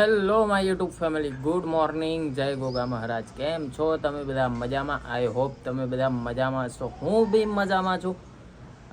Hello my YouTube family, good morning, જય ગોગા મહારાજ. કેમ છો તમે બધા? મજામાં? આઈ હોપ તમે બધા મજામાં છો. હું બી મજામાં છું.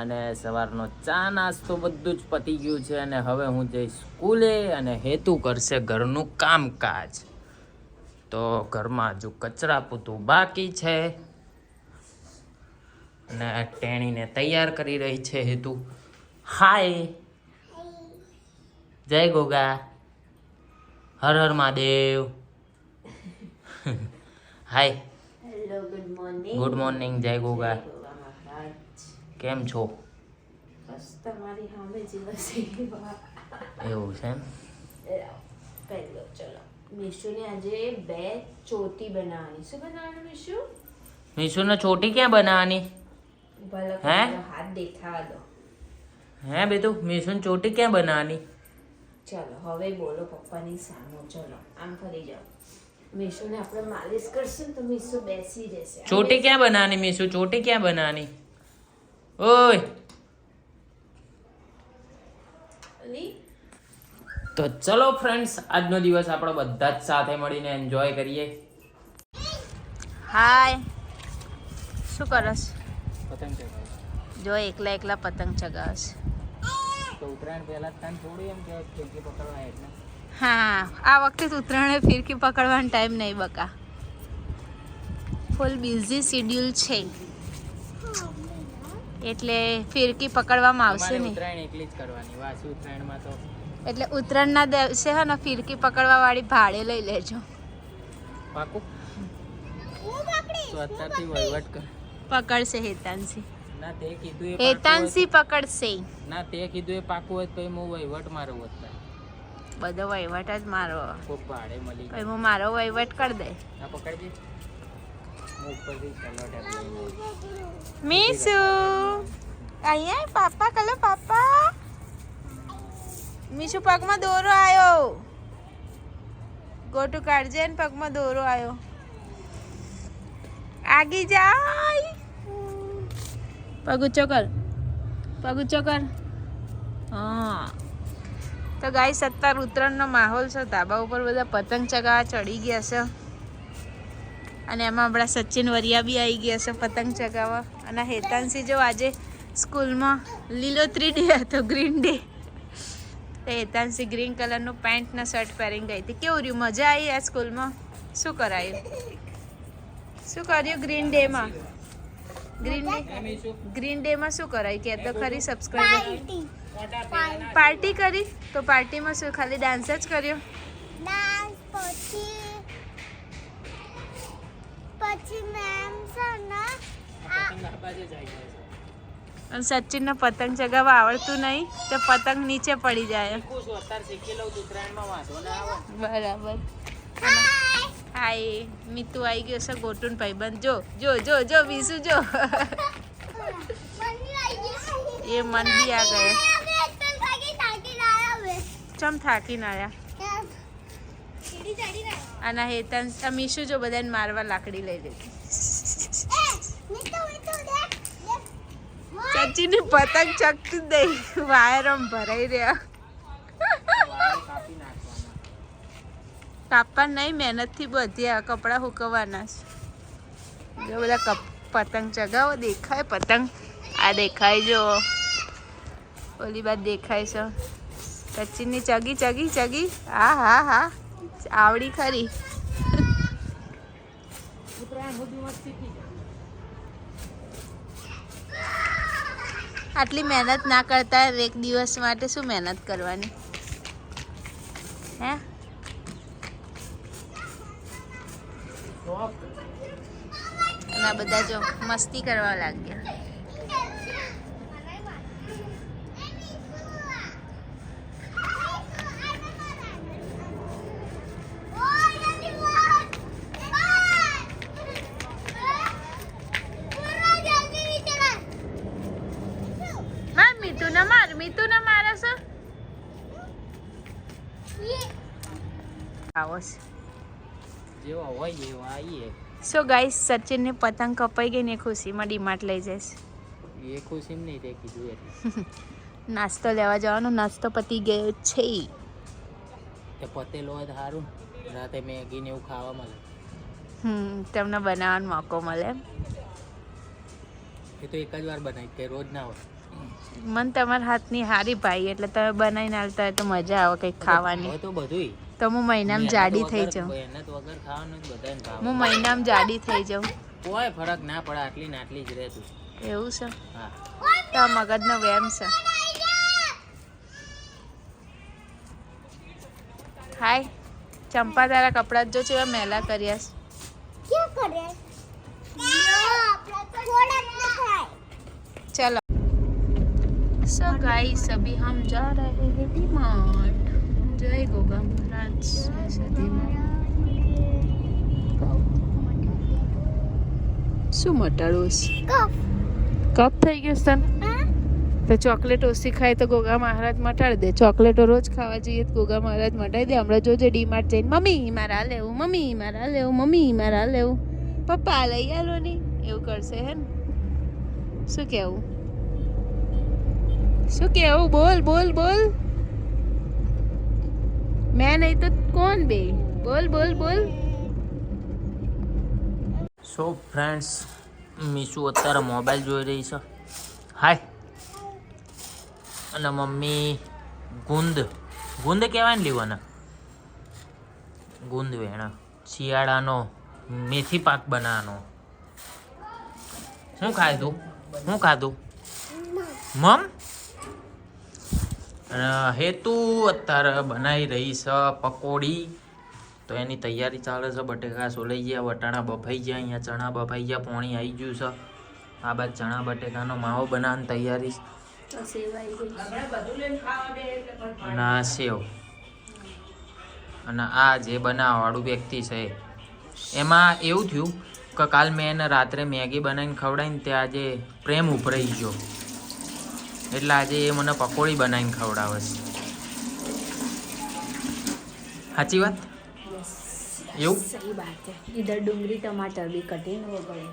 અને સવારનો ચા નાસ્તો બધું જ પતી ગયું છે અને હવે હું જઈશ સ્કૂલે અને હેતુ કરશે ઘરનું કામકાજ. તો ઘરમાં હજુ કચરા પૂતું બાકી છે અને ટેણીને તૈયાર કરી રહી છે હેતુ. હાય, જય ગોગા, હર હર Mahadev. Hi, hello, good morning. Good morning, જય ગોગા. મહારાજ. કેમ છો? બસ તમારી સામે દિવસ એવું છે એમ? પહેલો ચલો, મીશુને આજે 2 ચોટી બનાવવાની. શું બનાવવાનું મીશુ? મીશુને ચોટી ક્યાં બનાવવાની? ભલે હે? હાથ દેખાવા દો. હે બેટું, મીશુને ચોટી ક્યાં બનાવવાની? ચલો હવે બોલો પપ્પાની સામે. ચલો આમ ફરી જાઓ. મીશુને આપણે માલિશ કરશું ને તો મીશુ બેસી જશે. ચોટી ક્યાં બનાવવાની મીશુ? ચોટી ક્યાં બનાવવાની? ઓય, તો ચલો ફ્રેન્ડ્સ, આજનો દિવસ આપણો બધા જ સાથે મળીને એન્જોય કરીએ. હાય, શું કરસ? પતંગ ચગાવે. જો એકલા એકલા પતંગ ચગાવશ. તો ઉત્તરાયણ પહેલા તને થોડી એમ કે ખીડકી પકડવા એટલે. હા, આ વખતે ઉત્તરાયણે ફિરકી પકડવાનો ટાઈમ નહીં બકા. ફૂલ બિઝી શેડ્યુલ છે એટલે ફિરકી પકડવામાં આવશે નહીં. ઉત્તરાયણ એકલી જ કરવાની. વાસી ઉત્તરાયણમાં તો એટલે ઉત્તરાયણના દિવસે હે ને ફિરકી પકડવા વાળી ભાડે લઈ લેજો. પાકું તો અત્યારથી વહીવટ કર. પકડશે હેતાંશી. ના તે કીધું એ હેતાંશી પકડશે. ના તે કીધું એ પાકું હોય તો હું વહીવટ મારો વધતા બધો વહીવટ જ મારો. ખૂબ ભાડે મળી પછી હું મારો વહીવટ કરી દે. ના પકડજે. હું ઉપરથી ચાલો ટેપ લઈને મીસુ અહીંયા પાપા કલો પાપા. મીસુ પગમાં દોરો આવ્યો. ગોટુ કાઢજે ને પગમાં દોરો આવ્યો. આગી જાય. પગ ઊંચો કર. પગ ઊંચો કર. હા, તો ગાઈસ અત્યારે ઉત્તરાયણનો માહોલ છે. ધાબા ઉપર બધા પતંગ ચગાવવા ચડી ગયા છે અને એમાં આપણા સચિન વરિયા બી આવી ગયા છે પતંગ ચગાવવા. અને હેતાંશી જો આજે સ્કૂલમાં લીલોતરી ડે હતો, ગ્રીન ડે. તો હેતાંશી ગ્રીન કલરનું પેન્ટ ને શર્ટ પહેરીને ગઈ હતી. કેવું રહ્યું? મજા આવી આ સ્કૂલમાં? શું કરાયું? શું કર્યું ગ્રીન ડેમાં? ગ્રીન ડેમાં શું કરાયું કે તો ખરી સબસ્ક્રાઈબર? પાર્ટી કરી. તો પાર્ટીમાં શું ખાલી ડાન્સ જ કર્યો? પછી મેમ છે ને અને સચિનને પતંગ ચગાવવા આવડતું નહીં તો પતંગ નીચે પડી જાય. બરાબર. હાય, મીતુ આવી ગયો છે. ગોટુન ભાઈબંધ જો જો જો જો વીસુ જો. એ મન બી આ ગયો. ચમ થાકીને આવ્યા. અને હેતાંશ મીશુ જો બધાને મારવા લાકડી લઈ લીધી. સચિનની પતંગ ચકતી દઈ વાયરમ ભરાઈ રહ્યા. કાપવા નહીં, મહેનતથી બધી આ કપડાં સુકવવાના છે. જો બધા પતંગ ચગાવો. દેખાય પતંગ? આ દેખાય જો. ઓલી બાદ દેખાય છે. સચિનની ચગી ચગી ચગી. હા હા હા, આવડી ખરી. આટલી મહેનત ના કરતા એક દિવસ માટે શું મહેનત કરવાની હે? અને આ બધા જો મસ્તી કરવા લાગ્યા. મીતુ ના મારે છે. આવો છે જેવો હોય એવો આવીએ. સો ગાઈસ, સચિનની પતંગ કપાઈ ગઈ ને ખુશીમાં ડીમાર્ટ લઈ જઈશ. એ ખુશી નહીં તે કીધું એટલે. નાસ્તો લેવા જવાનો. નાસ્તો પતી ગયો છે. તે પતેલો હોય તો સારું રાતે મેગી ને એવું ખાવા મળે. તમને બનાવવાનો મોકો મળે એમ. એ તો એક જ વાર બનાવી કે રોજ ના હોય. મને તમારા હાથની હારી ભાઈ એટલે તમે બનાવીને હાલતા હોય તો મજા આવે કંઈક ખાવાની. હવે તો બધુંય તો હું મહિનામાં જાડી થઈ જાઉં. મહેનત વગર ખાવાનું જ બધાને ભાવે. હું મહિનામાં જાડી થઈ જાઉં. કોઈ ફરક ના પડે, આટલી ને આટલી જ રહે તું. એવું છે હા તો આ મગજનો વેમ છે. હાય ચંપા તારા કપડાં જો છે એવા મેલા કર્યા છે. क्या करे थोड़ा खाए चलो सो गाइस अभी हम जा रहे हैं डीमार्ट. जय गोगा महाराज શું મટાડોસ कफ કપ થઈ ગયો સ્તન તો ચોકલેટ ઓછી ખાય તો ગોગા મહારાજ મટાડી દે. ચોકલેટો રોજ ખાવા જઈએ તો ગોગા મહારાજ મટાડી દે. હમણાં જોજે ડીમાર્ટ જઈને મમ્મી મારા લેવું, મમ્મી મારા લેવું, મમ્મી મારા લેવું, પપ્પા લઈ આલો નહીં એવું કરશે હે ને. શું કેવું બોલ બોલ બોલ. મેં નહીં તો કોણ બે બોલ બોલ બોલ. સો ફ્રેન્ડ્સ, મીશુ અત્યારે મોબાઈલ જોઈ રહી છે. હાય. અને મમ્મી ગુંદ કહેવાય ને લીવાના ગુંદ વેણા શિયાળાનો મેથી પાક બનાવવાનો. શું ખાધું મમ. અને હેતુ અત્યારે બનાવી રહી છે પકોડી. તો એની તૈયારી ચાલે છે. બટેકા સોલાઈ ગયા, વટાણા બફાઈ ગયા, અહીંયા ચણા બફાઈ ગયા, પોણી આવી ગયું છે. આ બાદ ચણા બટેકાનો માવો બનાવવાની તૈયારી. ના સેવ. અને આ જે બનાવવાવાળું વ્યક્તિ છે એમાં એવું થયું કે કાલ મેં એને રાત્રે મેગી બનાવીને ખવડાવીને તે આજે પ્રેમ ઉભરાઈ ગયો એટલે આજે એ મને પકોડી બનાવીને ખવડાવે છે. સાચી વાત એવું. सही बात है. इधर डूंगरी टमाटर भी कटे न वो गए.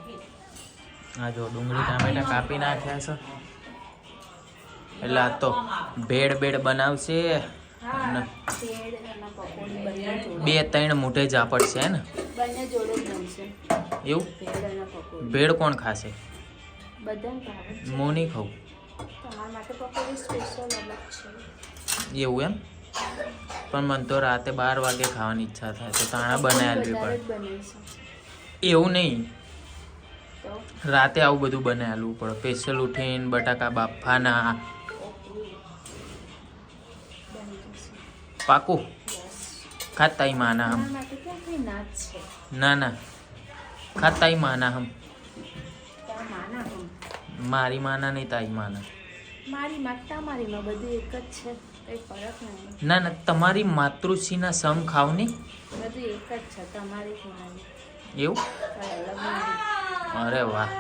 હા જો ડુંગળી ટામેટા કાપી નાખ્યા છે એટલે આ તો ભેળ બનાવશે. અને 2-3 મોટે ઝાપડ છે ને બંને જોડે જ બનશે. એવું. ભેળ અને પકોડી ભેળ કોણ ખાશે? બધાને ભાવે. હું નહીં ખાઉં. તમારા માટે પકોડી સ્પેશિયલ અલગ છે. એવું એમ. પણ મને તો રાતે 12 વાગે ખાવાની ઈચ્છા થાય તો તાણા બનાવી વધારે જ પડે. બનાવીશું. એવું નહીં, તો રાતે આવું બધું બનાવેલું પડે. સ્પેશિયલ ઉઠીને બટાકા બાફાના. બની જશે. પાકું ખાતાઈ માના હમ. તમારા માટે ક્યાં કઈ નાચ છે. ના ખાતાઈ માના હમ. તારા માના હમ. મારી માના નહીં, તાઈ માના. મારી માં તમારીમાં બધું એક જ છે. કઈ ફરક નહીં. ના તમારી માતૃશ્રીના સમ ખાવ નહીં. બધું એક જ છે. તમારી મારી એવું. કઈ અલગ નહીં. અરે વાહ,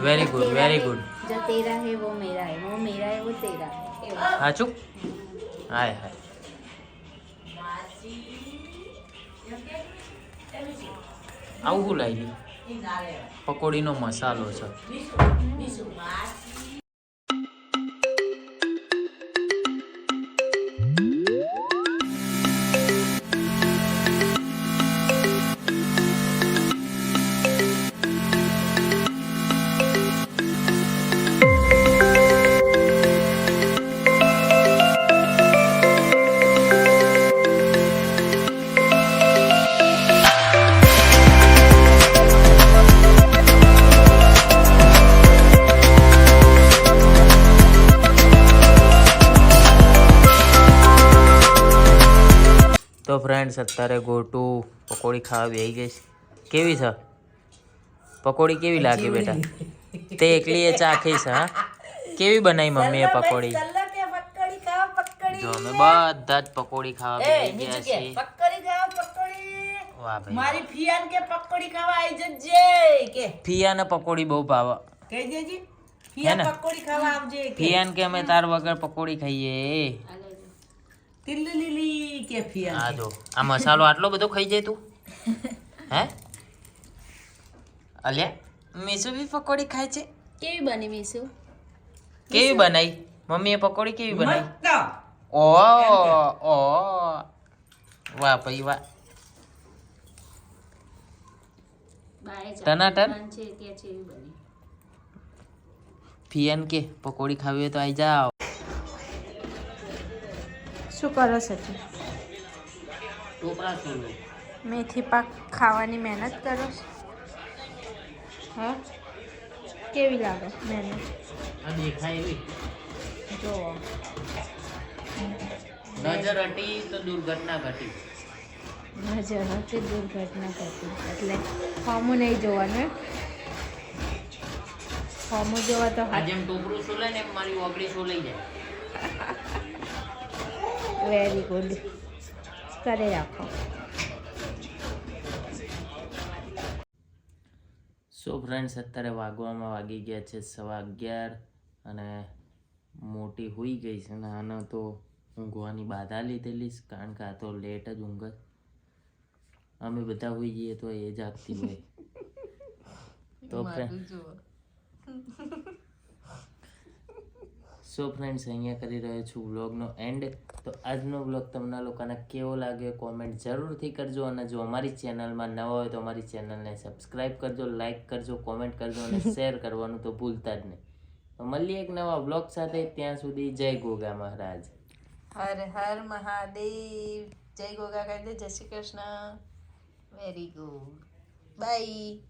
વેરી ગુડ વેરી ગુડ. जो तेरा है वो मेरा है, वो मेरा है वो तेरा है. એવું. સાચું. હાય હાય. આવું શું લાવી? પકોડીનો મસાલો છે. તો ફ્રેન્ડ્સ અત્યારે ગોટુ પકોડી ખાવા બેસી ગઈ છે. કેવી છે પકોડી? કેવી લાગે બેટા? તે એકલી એ ચાખી છે? હા, કેવી બનાવી મમ્મીએ પકોડી? જો અમે બધા જ પકોડી ખાવા બેસી ગયા છીએ. વાહ ભાઈ, મારી ફિયાન કે પકોડી ખાવા આવી જજે કે ફિયાને પકોડી બહુ ભાવે. કહી દેજી હે ને? ફિયાન પકોડી ખાવા આવજે કે ફિયાન કે અમે તાર વગર પકોડી ખાઈએ. તિલ્લી લીલી કે ફિયાન આ જો આ મસાલો આટલો બધો ખાઈ જાય તું? હે અલ્યા, મીસુ બી પકોડી ખાય છે? કેવી બની મીસુ? કેવી બનાવી મમ્મીએ પકોડી? કેવી બનાવી? મસ્ત ઓ વાહ ભાઈ વાહ. બાએ ટનાટન. છે કે છે એવી બની. ફિયાન કે પકોડી ખાવી હોય તો આવી જાઓ. શું કરો સચિન? ટોપરા સોલો. મેથી પાક ખાવાની મહેનત કરો છો? હા, કેવી લાગે મહેનત? આ દેખાય એવી જુઓ, નજર હટી તો દુર્ઘટના ઘટી. નજર હતી દુર્ઘટના ઘટી એટલે ફોર્મું નહીં જોવાનું એમ? ફોર્મું જોવા તો આ જેમ ટોપરું સોલે ને એમ મારી ઓગળી સોલાઈ જાય. વેરી ગુડ, કરે રાખો. સો ફ્રેન્ડ્સ, અત્યારે વાગવામાં વાગી ગયા છે 11:15 અને મોટી હોઈ ગઈ છે ને આને તો ઊંઘવાની બાધા લીધેલી છે કારણ કે આ તો લેટ જ ઊંઘે. અમે બધા હોઈ જઈએ તો એ જાગતી હોય. તો સો ફ્રેન્ડ્સ, અહીંયા કરી રહ્યો છું વ્લોગનો એન્ડ. તો આજનો વ્લોગ તમને લોકોને કેવો લાગ્યો કોમેન્ટ જરૂરથી કરજો અને જો અમારી ચેનલમાં નવા હોય તો અમારી ચેનલને સબસ્ક્રાઈબ કરજો, લાઈક કરજો, કોમેન્ટ કરજો અને શેર કરવાનું તો ભૂલતા જ નહીં. તો મળીએ એક નવા વ્લોગ સાથે. ત્યાં સુધી જય ગોગા મહારાજ. હર હર મહાદેવ. જય ગોગા કહી દે. જય Shri Krishna. Very good. By.